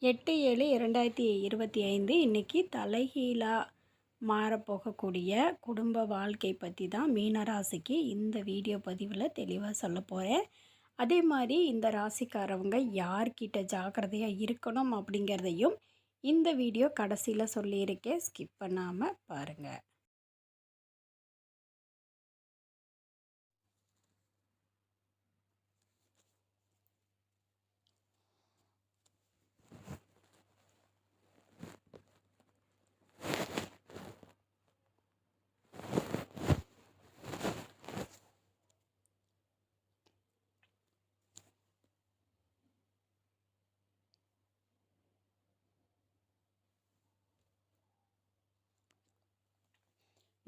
8/7/2025 இன்றைக்கி தலைகீழாக மாறப்போகக்கூடிய குடும்ப வாழ்க்கை பற்றி தான் மீனராசிக்கு இந்த வீடியோ பதிவில் தெளிவாக சொல்ல போகிறேன். அதே மாதிரி இந்த ராசிக்காரவங்க யார்கிட்ட ஜாக்கிரதையாக இருக்கணும் அப்படிங்கிறதையும் இந்த வீடியோ கடைசியில் சொல்லியிருக்கேன். ஸ்கிப் பண்ணாமல் பாருங்கள்.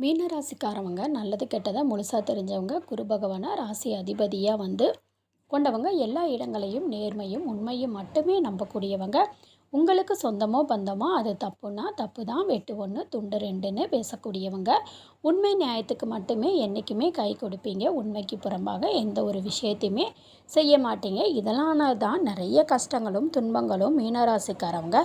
மீனராசிக்காரவங்க நல்லது கெட்டதை முழுசாக தெரிஞ்சவங்க, குரு பகவானை ராசி அதிபதியாக கொண்டவங்க, எல்லா இடங்களையும் நேர்மையும் உண்மையும் மட்டுமே நம்பக்கூடியவங்க. உங்களுக்கு சொந்தமோ பந்தமோ அது தப்புனா தப்பு தான், வெட்டு ஒன்று துண்டு ரெண்டுன்னு பேசக்கூடியவங்க. உண்மை நியாயத்துக்கு மட்டுமே என்றைக்குமே கை கொடுப்பீங்க. உண்மைக்கு புறம்பாக எந்த ஒரு விஷயத்தையுமே செய்ய மாட்டீங்க. இதனால தான் நிறைய கஷ்டங்களும் துன்பங்களும் மீனராசிக்காரவங்க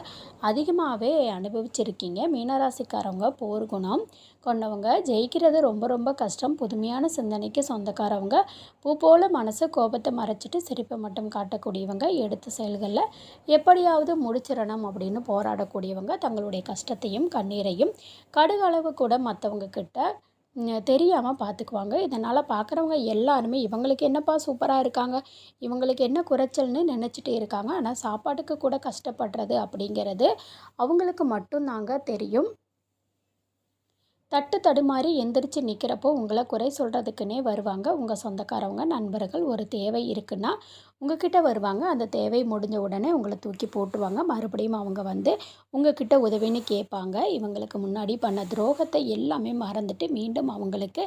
அதிகமாகவே அனுபவிச்சிருக்கீங்க. மீனராசிக்காரவங்க போர்க்குணம் கொண்டவங்க, ஜெயிக்கிறது ரொம்ப ரொம்ப கஷ்டம். புதுமையான சிந்தனைக்கு சொந்தக்காரவங்க, பூ போல் மனசு கோபத்தை மறைச்சிட்டு சிரிப்பை மட்டும் காட்டக்கூடியவங்க, எடுத்த செயல்களில் எப்படியாவது முடிச்சிடணும் அப்படின்னு போராடக்கூடியவங்க, தங்களுடைய கஷ்டத்தையும் கண்ணீரையும் கடுகளவு கூட மற்றவங்க கிட்ட தெரியாமல் பார்த்துக்குவாங்க. இதனால் பார்க்குறவங்க எல்லாருமே இவங்களுக்கு என்னப்பா சூப்பராக இருக்காங்க, இவங்களுக்கு என்ன குறைச்சல்னு நினச்சிட்டே இருக்காங்க. ஆனால் சாப்பாட்டுக்கு கூட கஷ்டப்படுறது அப்படிங்கிறது அவங்களுக்கு மட்டும்தாங்க தெரியும். தட்டு தடுமாறி எந்திரிச்சு நிற்கிறப்போ உங்களை குறை சொல்கிறதுக்குன்னே வருவாங்க. உங்கள் சொந்தக்காரவங்க நண்பர்கள் ஒரு தேவை இருக்குன்னா உங்ககிட்ட வருவாங்க. அந்த தேவை முடிஞ்ச உடனே உங்களை தூக்கி போட்டுருவாங்க. மறுபடியும் அவங்க உங்ககிட்ட உதவின்னு கேட்பாங்க. இவங்களுக்கு முன்னாடி பண்ண துரோகத்தை எல்லாமே மறந்துட்டு மீண்டும் அவங்களுக்கு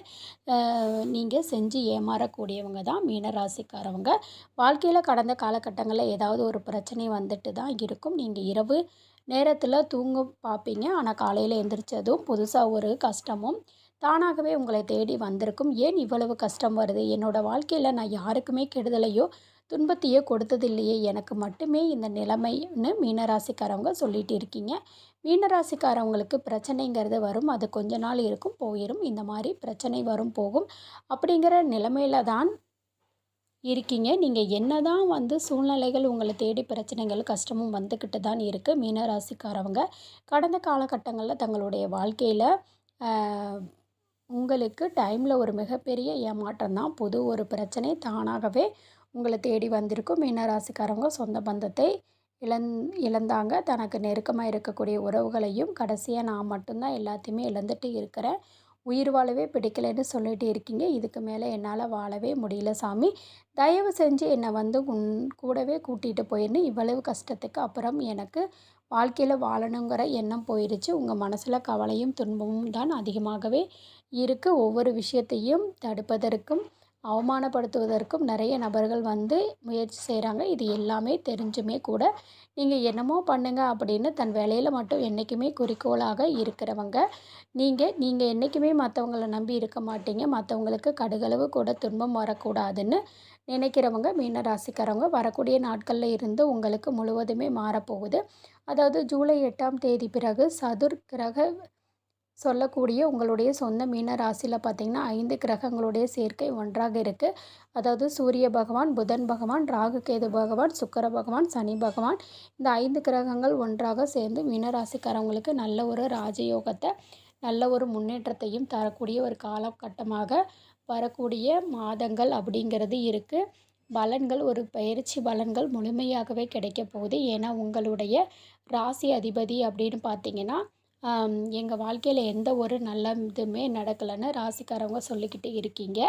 நீங்கள் செஞ்சு ஏமாறக்கூடியவங்க தான் மீனராசிக்காரவங்க. வாழ்க்கையில் கடந்த காலகட்டங்களில் ஏதாவது ஒரு பிரச்சனை வந்துட்டு தான் இருக்கும். நீங்கள் இரவு நேரத்தில் தூங்க பார்ப்பீங்க. ஆனால் காலையில் எழுந்திரிச்சதும் புதுசாக ஒரு கஷ்டமும் தானாகவே உங்களை தேடி வந்திருக்கும். ஏன் இவ்வளவு கஷ்டம் வருது? என்னோடய வாழ்க்கையில் நான் யாருக்குமே கெடுதலையோ துன்பத்தையோ கொடுத்ததில்லையே, எனக்கு மட்டுமே இந்த நிலைமைன்னு மீனராசிக்காரவங்க சொல்லிகிட்டு இருக்கீங்க. மீனராசிக்காரவங்களுக்கு பிரச்சனைங்கிறது வரும். அது கொஞ்ச நாள் இருக்கும், போயிடும். இந்த மாதிரி பிரச்சனை வரும் போகும் அப்படிங்கிற நிலைமையில தான் இருக்கீங்க. நீங்கள் என்ன தான் சூழ்நிலைகள் உங்களை தேடி பிரச்சனைகள் கஷ்டமும் வந்துக்கிட்டு தான் இருக்குது. மீனராசிக்காரவங்க கடந்த காலகட்டங்களில் தங்களுடைய வாழ்க்கையில் உங்களுக்கு டைமில் ஒரு மிகப்பெரிய ஏமாற்றம் தான். புது ஒரு பிரச்சனை தானாகவே உங்களை தேடி வந்திருக்கும். மீனராசிக்காரவங்க சொந்த பந்தத்தை இழந்தாங்க. தனக்கு நெருக்கமாக இருக்கக்கூடிய உறவுகளையும் கடைசியாக நான் மட்டும்தான் எல்லாத்தையுமே இழந்துட்டு இருக்கிறேன், உயிர் வாழவே பிடிக்கலைன்னு சொல்லிட்டு இருக்கீங்க. இதுக்கு மேலே என்னால் வாழவே முடியல சாமி, தயவு செஞ்சு என்னை உன் கூடவே கூட்டிகிட்டு போயிருந்து. இவ்வளவு கஷ்டத்துக்கு அப்புறம் எனக்கு வாழ்க்கையில் வாழணுங்கிற எண்ணம் போயிடுச்சு. உங்கள் மனசில் கவலையும் துன்பமும் தான் அதிகமாகவே இருக்குது. ஒவ்வொரு விஷயத்தையும் தடுப்பதற்கும் அவமானப்படுத்துவதற்கும் நிறைய நபர்கள் முயற்சி செய்கிறாங்க. இது எல்லாமே தெரிஞ்சுமே கூட நீங்கள் என்னமோ பண்ணுங்க அப்படின்னு தன் வேலையில் மட்டும் என்றைக்குமே குறிக்கோளாக இருக்கிறவங்க நீங்கள் என்றைக்குமே மற்றவங்கள நம்பி இருக்க மாட்டீங்க. மற்றவங்களுக்கு கடுகளவு கூட துன்பம் வரக்கூடாதுன்னு நினைக்கிறவங்க மீனராசிக்காரவங்க. வரக்கூடிய நாட்களில் இருந்து உங்களுக்கு முழுவதுமே மாறப்போகுது. அதாவது ஜூலை 8ஆம் தேதி பிறகு சதுர் கிரக சொல்லக்கூடிய உங்களுடைய சொந்த மீன ராசியில் பார்த்திங்கன்னா 5 கிரகங்களுடைய சேர்க்கை ஒன்றாக இருக்குது. அதாவது சூரிய பகவான், புதன் பகவான், ராகு கேது பகவான், சுக்கிர பகவான், சனி பகவான், இந்த 5 கிரகங்கள் ஒன்றாக சேர்ந்து மீனராசிக்காரவங்களுக்கு நல்ல ஒரு ராஜயோகத்தை, நல்ல ஒரு முன்னேற்றத்தையும் தரக்கூடிய ஒரு காலகட்டமாக வரக்கூடிய மாதங்கள் அப்படிங்கிறது இருக்குது. பலன்கள், ஒரு பயிற்சி பலன்கள் முழுமையாகவே கிடைக்க போகுது. ஏன்னா உங்களுடைய ராசி அதிபதி அப்படின்னு பார்த்திங்கன்னா எங்கள் வாழ்க்கையில் எந்த ஒரு நல்ல இதுவுமே நடக்கலைன்னு ராசிக்காரவங்க சொல்லிக்கிட்டு இருக்கீங்க.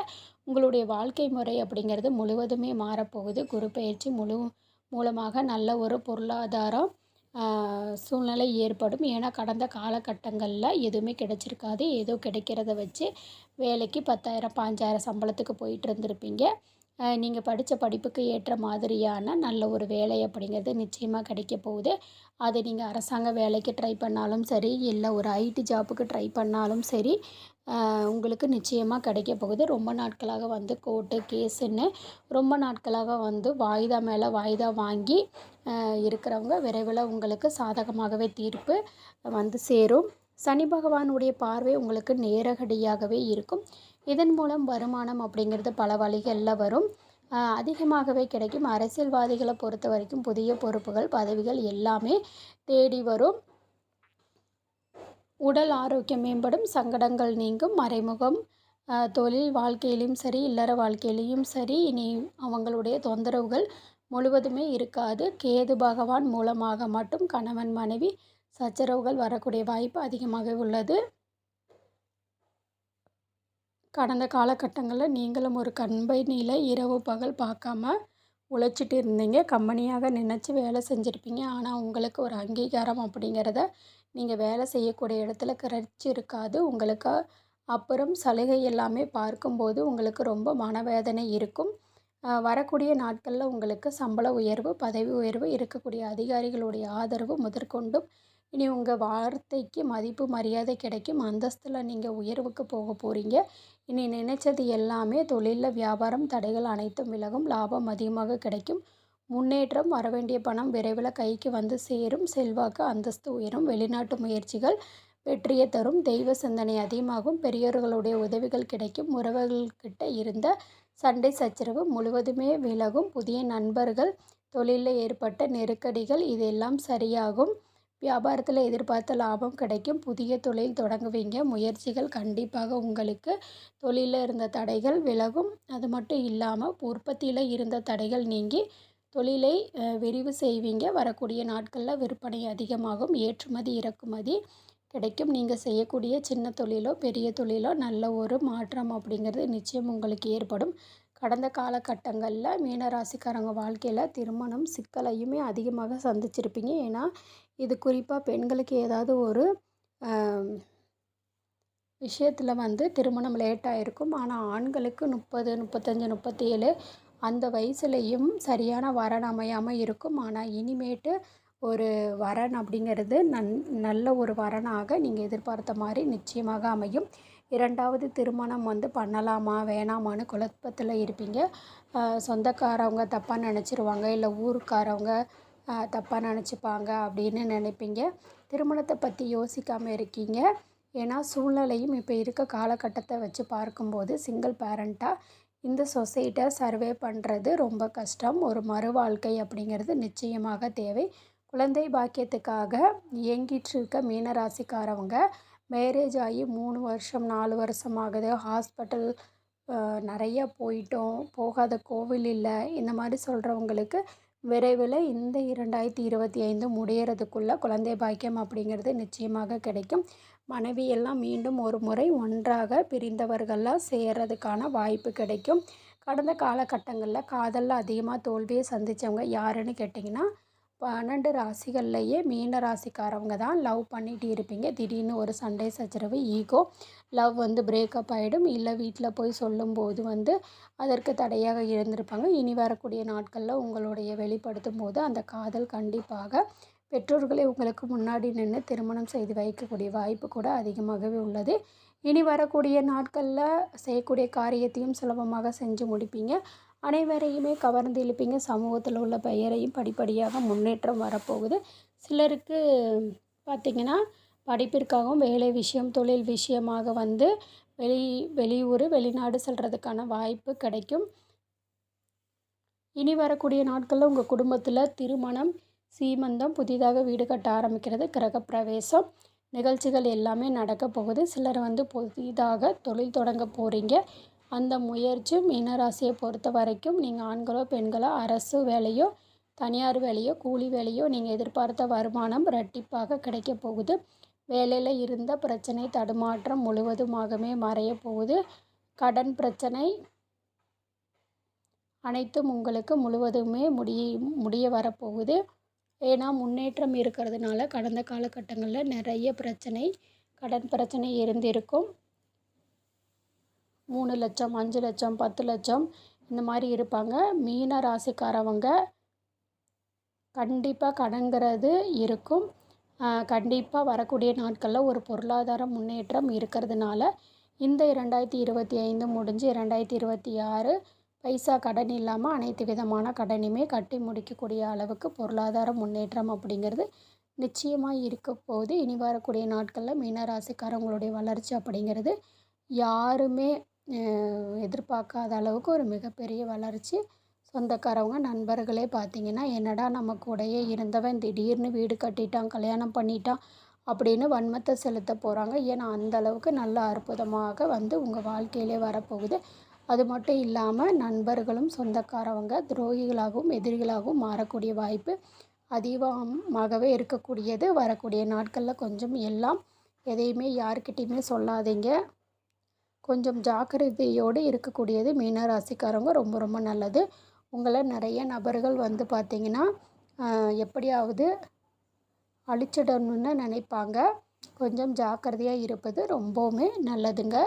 உங்களுடைய வாழ்க்கை முறை அப்படிங்கிறது முழுவதுமே மாறப்போகுது. குரு பயிற்சி மூலமாக நல்ல ஒரு பொருளாதாரம் சூழ்நிலை ஏற்படும். ஏன்னா கடந்த காலகட்டங்களில் எதுவுமே கிடைச்சிருக்காது. ஏதோ கிடைக்கிறத வச்சு வேலைக்கு 10,000 5,000 சம்பளத்துக்கு போயிட்டு இருந்திருப்பீங்க. நீங்கள் படித்த படிப்புக்கு ஏற்ற மாதிரியான நல்ல ஒரு வேலை அப்படிங்கிறது நிச்சயமாக கிடைக்க போகுது. அது நீங்கள் அரசாங்க வேலைக்கு ட்ரை பண்ணாலும் சரி, இல்லை ஒரு ஐடி ஜாப்புக்கு ட்ரை பண்ணாலும் சரி, உங்களுக்கு நிச்சயமாக கிடைக்க போகுது. ரொம்ப நாட்களாக வந்து கோர்ட்டு கேஸுன்னு ரொம்ப நாட்களாக வந்து வாய்தா மேலே வாய்தா வாங்கி இருக்கிறவங்க விரைவில் உங்களுக்கு சாதகமாகவே தீர்ப்பு வந்து சேரும். சனி பகவானுடைய பார்வை உங்களுக்கு நேரடியாகவே இருக்கும். இதன் மூலம் வருமானம் அப்படிங்கிறது பல வழிகளில் வரும். அதிகமாகவே கிடைக்கும். அரசியல்வாதிகளை பொறுத்த வரைக்கும் புதிய பொறுப்புகள், பதவிகள் எல்லாமே தேடி வரும். உடல் ஆரோக்கியம் மேம்படும். சங்கடங்கள் நீங்கும். மறைமுகம் தொழில் வாழ்க்கையிலும் சரி, இல்லற வாழ்க்கையிலையும் சரி, இனி அவங்களுடைய தொந்தரவுகள் முழுவதுமே இருக்காது. கேது பகவான் மூலமாக மட்டும் கணவன் மனைவி சச்சரவுகள் வரக்கூடிய வாய்ப்பு அதிகமாக உள்ளது. கடந்த காலகட்டங்களில் நீங்களும் ஒரு கம்பெனியில் இரவு பகல் பார்க்காம உழைச்சிட்டு இருந்தீங்க. கம்பெனியாக நினச்சி வேலை செஞ்சுருப்பீங்க. ஆனால் உங்களுக்கு ஒரு அங்கீகாரம் அப்படிங்கிறத நீங்கள் வேலை செய்யக்கூடிய இடத்துல கிடைச்சிருக்காது. உங்களுக்கு அப்புறம் சலுகை எல்லாமே பார்க்கும்போது உங்களுக்கு ரொம்ப மனவேதனை இருக்கும். வரக்கூடிய நாட்களில் உங்களுக்கு சம்பள உயர்வு, பதவி உயர்வு, இருக்கக்கூடிய அதிகாரிகளுடைய ஆதரவு முதற்கொண்டும் இனி உங்கள் வார்த்தைக்கு மதிப்பு மரியாதை கிடைக்கும். அந்தஸ்தில் நீங்கள் உயர்வுக்கு போக போகிறீங்க. இனி நினைச்சது எல்லாமே தொழிலில் வியாபாரம் தடைகள் அனைத்தும் விலகும். லாபம் அதிகமாக கிடைக்கும். முன்னேற்றம். வரவேண்டிய பணம் விரைவில் கைக்கு வந்து சேரும். செல்வாக்கு அந்தஸ்து உயரும். வெளிநாட்டு முயற்சிகள் வெற்றியை தரும். தெய்வ சிந்தனை அதிகமாகும். பெரியோர்களுடைய உதவிகள் கிடைக்கும். உறவுகள்கிட்ட இருந்த சண்டை சச்சரவு முழுவதுமே விலகும். புதிய நண்பர்கள், தொழிலில் ஏற்பட்ட நெருக்கடிகள் இதெல்லாம் சரியாகும். வியாபாரத்தில் எதிர்பார்த்த லாபம் கிடைக்கும். புதிய தொழில் தொடங்குவீங்க. முயற்சிகள் கண்டிப்பாக உங்களுக்கு தொழிலில் இருந்த தடைகள் விலகும். அது மட்டும் இல்லாமல் உற்பத்தியில் இருந்த தடைகள் நீங்கி தொழிலை விரிவு செய்வீங்க. வரக்கூடிய நாட்களில் விற்பனை அதிகமாகும். ஏற்றுமதி இறக்குமதி கிடைக்கும். நீங்கள் செய்யக்கூடிய சின்ன தொழிலோ பெரிய தொழிலோ நல்ல ஒரு மாற்றம் அப்படிங்கிறது நிச்சயம் உங்களுக்கு ஏற்படும். கடந்த காலகட்டங்களில் மீனராசிக்காரங்க வாழ்க்கையில் திருமணம் சிக்கலையுமே அதிகமாக சந்திச்சிருப்பீங்க. ஏன்னா இது குறிப்பாக பெண்களுக்கு ஏதாவது ஒரு விஷயத்தில் வந்து திருமணம் லேட்டாக இருக்கும். ஆனால் ஆண்களுக்கு 30, 35, 37 அந்த வயசுலேயும் சரியான வரன் அமையாமல் இருக்கும். ஆனால் இனிமேட்டு ஒரு வரன் அப்படிங்கிறது நல்ல ஒரு வரனாக நீங்கள் எதிர்பார்த்த மாதிரி நிச்சயமாக அமையும். 2வது திருமணம் வந்து பண்ணலாமா வேணாமான்னு குழப்பத்தில் இருப்பீங்க. சொந்தக்காரவங்க தப்பாக நினச்சிருவாங்க, இல்லை ஊருக்காரவங்க தப்பாக நினச்சிப்பாங்க அப்படின்னு நினைப்பீங்க. திருமணத்தை பற்றி யோசிக்காமல் இருக்கீங்க. ஏன்னா சூழ்நிலையும் இப்போ இருக்க காலகட்டத்தை வச்சு பார்க்கும்போது சிங்கிள் பேரண்ட்டாக இந்த சொசைட்டியை சர்வே பண்ணுறது ரொம்ப கஷ்டம். ஒரு மறு வாழ்க்கை அப்படிங்கிறது நிச்சயமாக தேவை. குழந்தை பாக்கியத்துக்காக இயங்கிட்டு இருக்க மீனராசிக்காரவங்க மேரேஜ் ஆகி 3 வருஷம் 4 வருஷம் ஆகுது, ஹாஸ்பிட்டல் நிறைய போயிட்டோம், போகாத கோவில் இல்லை, இந்த மாதிரி சொல்கிறவங்களுக்கு விரைவில் இந்த 2025 முடியறதுக்குள்ளே குழந்தை பாக்கியம் அப்படிங்கிறது நிச்சயமாக கிடைக்கும். மனைவி எல்லாம் மீண்டும் ஒரு முறை ஒன்றாக பிரிந்தவர்கள்லாம் சேர்றதுக்கான வாய்ப்பு கிடைக்கும். கடந்த காலகட்டங்களில் காதலில் அதிகமாக தோல்வியை சந்தித்தவங்க யாருன்னு கேட்டிங்கன்னா 12 ராசிகள்லையே மீன ராசிக்காரவங்க தான். லவ் பண்ணிகிட்டு இருப்பீங்க. திடீர்னு ஒரு சண்டை சச்சரவு, ஈகோ, லவ் வந்து பிரேக்கப் ஆகிடும். இல்லை வீட்டில் போய் சொல்லும்போது வந்து அதற்கு தடையாக இருந்திருப்பாங்க. இனி வரக்கூடிய நாட்களில் உங்களுடைய வெளிப்படுத்தும் போது அந்த காதல் கண்டிப்பாக பெற்றோர்களை உங்களுக்கு முன்னாடி நின்று திருமணம் செய்து வைக்கக்கூடிய வாய்ப்பு கூட அதிகமாகவே உள்ளது. இனி வரக்கூடிய நாட்களில் செய்யக்கூடிய காரியத்தையும் சுலபமாக செஞ்சு முடிப்பீங்க. அனைவரையுமே கவர்ந்து இழுப்பீங்க. சமூகத்தில் உள்ள பெயரையும் படிப்படியாக முன்னேற்றம் வரப்போகுது. சிலருக்கு பார்த்திங்கன்னா படிப்பிற்காகவும் வேலை விஷயம் தொழில் விஷயமாக வந்து வெளியூர் வெளிநாடு செல்கிறதுக்கான வாய்ப்பு கிடைக்கும். இனி வரக்கூடிய நாட்களில் உங்கள் குடும்பத்தில் திருமணம், சீமந்தம், புதிதாக வீடு கட்ட ஆரம்பிக்கிறது, கிரகப்பிரவேசம் நிகழ்ச்சிகள் எல்லாமே நடக்க போகுது. சிலர் வந்து புதிதாக தொழில் தொடங்க போகிறீங்க. அந்த முயற்சி மீனராசியை பொறுத்த வரைக்கும் நீங்கள் ஆண்களோ பெண்களோ அரசு வேலையோ தனியார் வேலையோ கூலி வேலையோ நீங்கள் எதிர்பார்த்த வருமானம் இரட்டிப்பாக கிடைக்க போகுது. வேலையில் இருந்த பிரச்சனை தடுமாற்றம் முழுவதுமாகவே மறைய போகுது. கடன் பிரச்சனை அனைத்தும் உங்களுக்கு முழுவதுமே முடிய வரப்போகுது. ஏன்னா முன்னேற்றம் இருக்கிறதுனால கடந்த காலகட்டங்களில் நிறைய பிரச்சனை கடன் பிரச்சனை இருந்திருக்கும். 3 லட்சம் 5 லட்சம் 10 லட்சம் இந்த மாதிரி இருப்பாங்க. மீன ராசிக்காரவங்க கண்டிப்பாக கடன்கிறது இருக்கும். கண்டிப்பாக வரக்கூடிய நாட்களில் ஒரு பொருளாதார முன்னேற்றம் இருக்கிறதுனால இந்த 2025 முடிஞ்சு 2026 பைசா கடன் இல்லாமல் அனைத்து விதமான கடனையுமே கட்டி முடிக்கக்கூடிய அளவுக்கு பொருளாதார முன்னேற்றம் அப்படிங்கிறது நிச்சயமாக இருக்க போகுது. இனி வரக்கூடிய நாட்களில் மீனராசிக்காரவங்களுடைய வளர்ச்சி அப்படிங்கிறது யாருமே எதிர்பார்க்காத அளவுக்கு ஒரு மிகப்பெரிய வளர்ச்சி. சொந்தக்காரவங்க நண்பர்களே பார்த்திங்கன்னா, என்னடா நம்ம கூடயே இருந்தவன் திடீர்னு வீடு கட்டிட்டான், கல்யாணம் பண்ணிட்டான் அப்படின்னு வன்மத்தை செலுத்த போகிறாங்க. ஏன்னா அந்த அளவுக்கு நல்ல அற்புதமாக வந்து உங்கள் வாழ்க்கையிலே வரப்போகுது. அது மட்டும் இல்லாமல் நண்பர்களும் சொந்தக்காரவங்க துரோகிகளாகவும் எதிரிகளாகவும் மாறக்கூடிய வாய்ப்பு அதிகமாகவே இருக்கக்கூடியது. வரக்கூடிய நாட்களில் கொஞ்சம் எல்லாம் எதையுமே யார்கிட்டையுமே சொல்லாதீங்க. கொஞ்சம் ஜாக்கிரதையோடு இருக்கக்கூடியது மீனராசிக்காரவங்க ரொம்ப ரொம்ப நல்லது. உங்களை நிறைய நபர்கள் வந்து பார்த்திங்கன்னா எப்படியாவது அழிச்சிடணும்னு நினைப்பாங்க. கொஞ்சம் ஜாக்கிரதையாக இருப்பது ரொம்பவுமே நல்லதுங்க.